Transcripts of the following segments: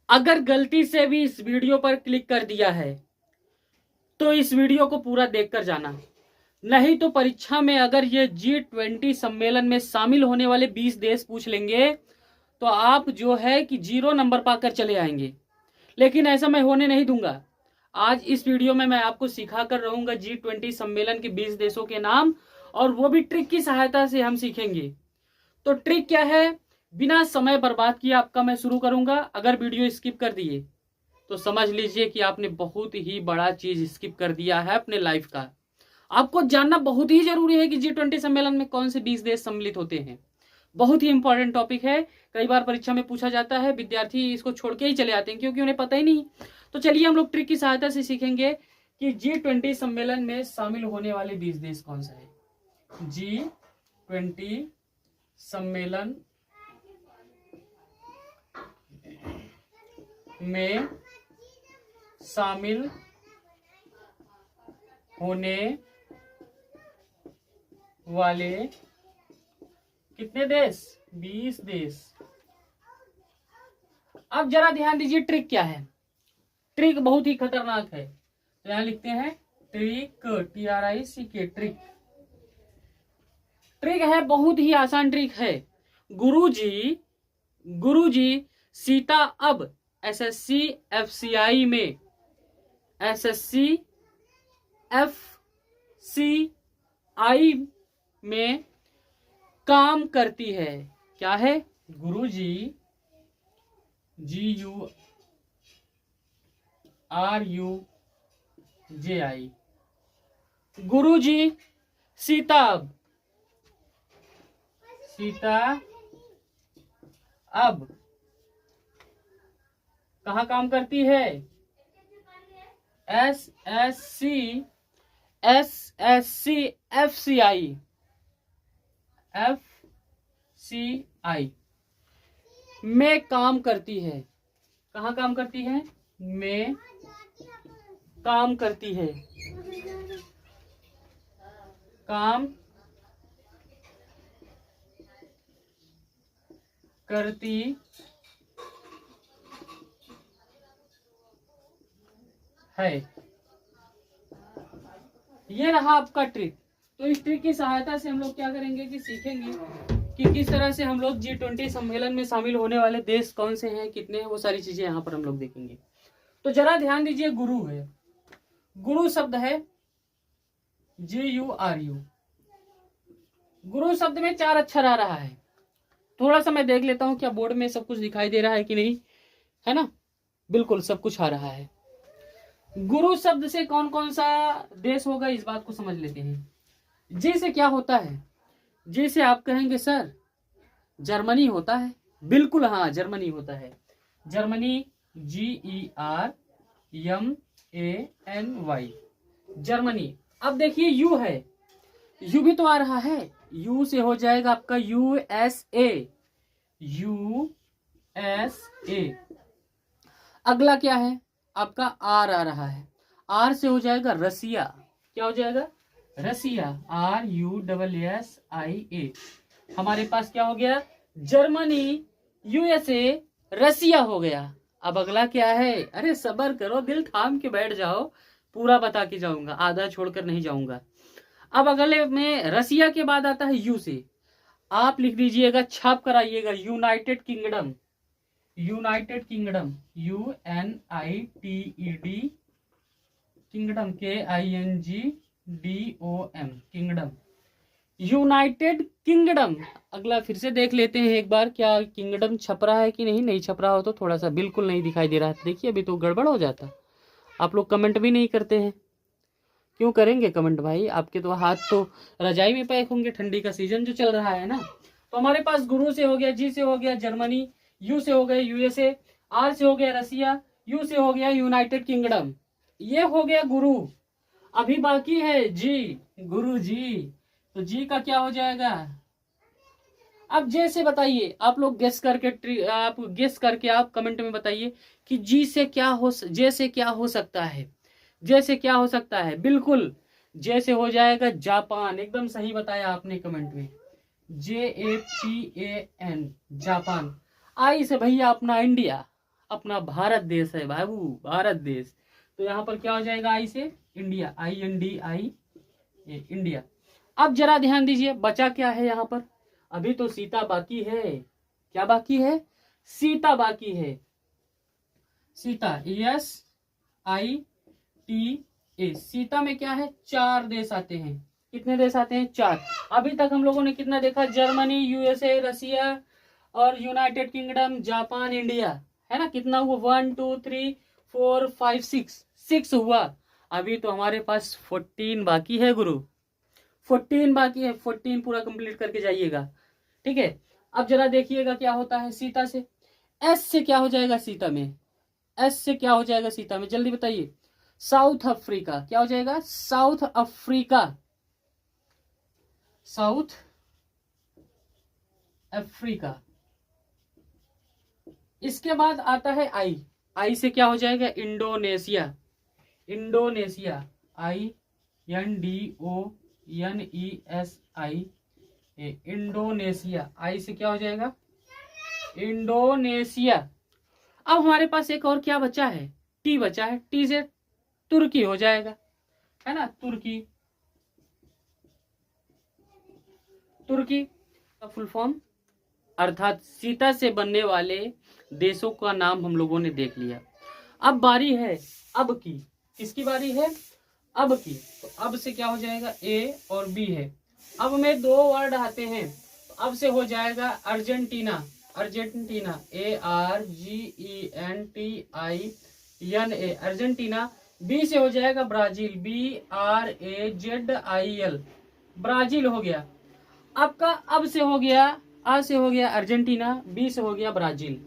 अगर गलती से भी इस वीडियो पर क्लिक कर दिया है तो इस वीडियो को पूरा देखकर जाना, नहीं तो परीक्षा में अगर ये G20 सम्मेलन में शामिल होने वाले 20 देश पूछ लेंगे तो आप जो है कि 0 नंबर पाकर चले आएंगे। लेकिन ऐसा मैं होने नहीं दूंगा। आज इस वीडियो में मैं आपको सिखा कर रहूंगा G20 सम्मेलन के 20 देशों के नाम, और वो भी ट्रिक की सहायता से हम सीखेंगे। तो ट्रिक क्या है, बिना समय बर्बाद किए आपका मैं शुरू करूंगा। अगर वीडियो स्किप कर दिए तो समझ लीजिए कि आपने बहुत ही बड़ा चीज स्किप कर दिया है अपने लाइफ का। आपको जानना बहुत ही जरूरी है कि G20 सम्मेलन में कौन से 20 देश सम्मिलित होते हैं। बहुत ही इंपॉर्टेंट टॉपिक है, कई बार परीक्षा में पूछा जाता है, विद्यार्थी इसको छोड़ के ही चले आते हैं क्योंकि उन्हें पता ही नहीं। तो चलिए हम लोग ट्रिक की सहायता से सीखेंगे कि G20 सम्मेलन में शामिल होने वाले 20 देश कौन सा है। G20 सम्मेलन में शामिल होने वाले कितने देश? 20 देश। अब जरा ध्यान दीजिए ट्रिक क्या है। ट्रिक बहुत ही खतरनाक है। तो यहां लिखते हैं ट्रिक, TRIC, ट्रिक। ट्रिक है, बहुत ही आसान ट्रिक है। गुरुजी सीता अब SSC FCI में में काम करती है। क्या है? गुरुजी GURUJI, गुरुजी सीता अब कहाँ काम करती है? SSC FCI में काम करती है। कहाँ काम करती है? में काम करती है। काम करती है। ये रहा आपका ट्रिक। तो इस ट्रिक की सहायता से हम लोग क्या करेंगे कि सीखेंगे कि किस तरह से हम लोग G20 सम्मेलन में शामिल होने वाले देश कौन से हैं, कितने हैं, वो सारी चीजें यहाँ पर हम लोग देखेंगे। तो जरा ध्यान दीजिए, गुरु है, गुरु शब्द है GURU। गुरु शब्द में 4 अक्षर आ रहा है। थोड़ा सा मैं देख लेता हूँ क्या बोर्ड में सब कुछ दिखाई दे रहा है कि नहीं, है ना? बिल्कुल सब कुछ आ रहा है। गुरु शब्द से कौन कौन सा देश होगा इस बात को समझ लेते हैं। जी से क्या होता है? जी से आप कहेंगे सर जर्मनी होता है। बिल्कुल हाँ, जर्मनी होता है। Germany GERMANY, Germany. अब देखिए यू है, यू भी तो आ रहा है। यू से हो जाएगा आपका USA। अगला क्या है? आपका आर आ रहा है। आर से हो जाएगा रसिया। क्या हो जाएगा? रसिया, RUSSIA। हमारे पास क्या हो गया? जर्मनी, USA, रसिया हो गया। अब अगला क्या है? अरे सब्र करो, दिल थाम के बैठ जाओ, पूरा बता के जाऊंगा, आधा छोड़कर नहीं जाऊंगा। अब अगले में रसिया के बाद आता है यू से। आप लिख दीजिएगा, छाप कर आइएगा, United kingdom. United kingdom, UNITED, kingdom, KINGDOM, kingdom, United kingdom. अगला फिर से देख लेते हैं एक बार, क्या किंगडम छप रहा है कि नहीं। नहीं छप रहा हो तो थोड़ा सा, बिल्कुल नहीं दिखाई दे रहा है। देखिए अभी तो गड़बड़ हो जाता। आप लोग कमेंट भी नहीं करते हैं, क्यों करेंगे कमेंट भाई? आपके तो हाथ तो रजाई में पैक होंगे, ठंडी का सीजन जो चल रहा है ना। तो हमारे पास गुरु से हो गया, जी से हो गया जर्मनी, यू से हो गया USA, आर से हो गया रसिया, यू से हो गया यूनाइटेड किंगडम। ये हो गया गुरु। अभी बाकी है जी, गुरु जी। तो जी का क्या हो जाएगा? अब जे से बताइए, आप लोग गेस करके आप कमेंट में बताइए कि जी से क्या हो, जे से क्या हो सकता है। जैसे क्या हो सकता है? बिल्कुल जैसे हो जाएगा जापान। एकदम सही बताया आपने कमेंट में, JAPAN, जापान। आई से भैया अपना इंडिया, अपना भारत देश है बाबू, भारत देश। तो यहाँ पर क्या हो जाएगा, आई से इंडिया, INDI इंडिया। अब जरा ध्यान दीजिए बचा क्या है यहाँ पर, अभी तो सीता बाकी है। क्या बाकी है, सीता बाकी है। सीता SITA, सीता में क्या है, 4 देश आते हैं। कितने देश आते हैं, 4। अभी तक हम लोगों ने कितना देखा, जर्मनी, USA, रसिया और यूनाइटेड किंगडम, जापान, इंडिया, है ना। कितना हुआ, 1 2 3 4 5 6 हुआ। अभी तो हमारे पास 14 बाकी है गुरु, 14 बाकी है। 14 पूरा कंप्लीट करके जाइएगा, ठीक है। अब जरा देखिएगा क्या होता है सीता से। एस से क्या हो जाएगा सीता में, एस से क्या हो जाएगा सीता में, जल्दी बताइए। साउथ अफ्रीका, क्या हो जाएगा, साउथ अफ्रीका, साउथ अफ्रीका। इसके बाद आता है आई, आई से क्या हो जाएगा, इंडोनेशिया, इंडोनेशिया, INDONESI, इंडोनेशिया। आई से क्या हो जाएगा, इंडोनेशिया। अब हमारे पास एक और क्या बचा है, टी बचा है। टी से तुर्की हो जाएगा, है ना, तुर्की, तुर्की का फुल फॉर्म, अर्थात सीता से बनने वाले देशों का नाम हम लोगों ने देख लिया। अब बारी है अब की, किसकी बारी है, अब की। तो अब से क्या हो जाएगा, A और B है। अब में 2 वर्ड आते हैं, अब से हो जाएगा Argentina, Argentina, ARGENTINA, Argentina. B से हो जाएगा ब्राजील, BRAZIL, ब्राजील हो गया। आपका अब से हो गया, आ से हो गया अर्जेंटीना, बी से हो गया ब्राजील।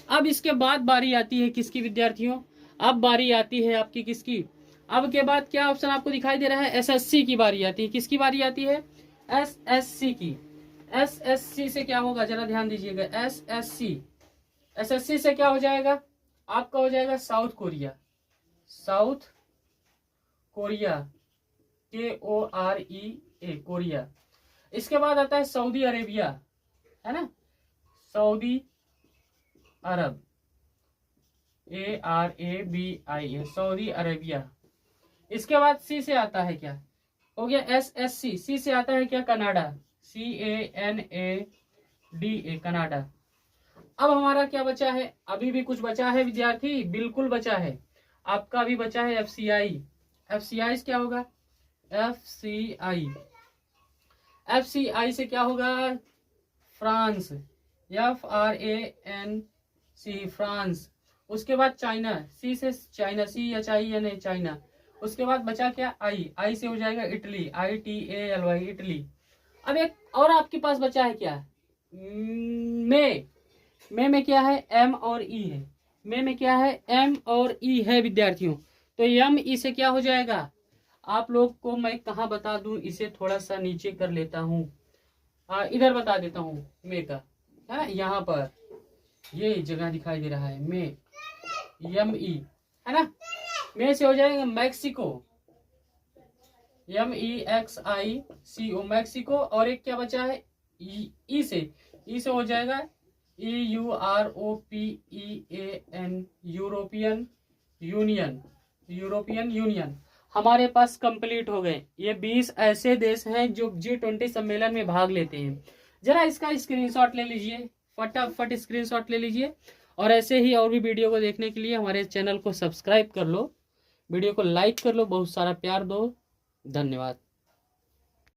अब इसके बाद बारी आती है किसकी विद्यार्थियों, अब बारी आती है आपकी किसकी, अब के बाद क्या ऑप्शन आपको दिखाई दे रहा है, SSC की बारी आती है। किसकी बारी आती है, SSC की। SSC से क्या होगा, जरा ध्यान दीजिएगा। SSC से क्या हो जाएगा, आपका हो जाएगा south Korea, south Korea, KOREA, Korea. इसके बाद आता है सऊदी अरेबिया, है ना, सऊदी अरब, ARABIA, सऊदी अरेबिया। इसके बाद सी से आता है क्या, हो गया SSC। सी से आता है क्या, कनाडा, CANADA, कनाडा। अब हमारा क्या बचा है, अभी भी कुछ बचा है विद्यार्थी, बिल्कुल बचा है। आपका भी बचा है FCI। FCI क्या होगा, FCI से क्या होगा, फ्रांस, FRANC, फ्रांस। उसके बाद चाइना, सी से चाइना, CHINA, चाइना। उसके बाद बचा क्या, आई से हो जाएगा इटली, ITALY, इटली। अब एक और आपके पास बचा है क्या, में क्या है, M और E है। में क्या है, M और E है विद्यार्थियों। तो ME से क्या हो जाएगा, आप लोग को मैं कहाँ बता दूं, इसे थोड़ा सा नीचे कर लेता हूँ, इधर बता देता हूँ। में का है ना, यहाँ पर ये जगह दिखाई दे रहा है, में, ME, है ना। में से हो जाएगा मैक्सिको, MEXICO, मैक्सिको। और एक क्या बचा है, ई से हो जाएगा EUROPEAN, European union, European union. हमारे पास कंप्लीट हो गए। ये 20 ऐसे देश हैं जो G20 सम्मेलन में भाग लेते हैं। जरा इसका स्क्रीनशॉट ले लीजिए, फटाफट स्क्रीनशॉट ले लीजिए। और ऐसे ही और भी वीडियो को देखने के लिए हमारे चैनल को सब्सक्राइब कर लो, वीडियो को लाइक कर लो, बहुत सारा प्यार दो। धन्यवाद।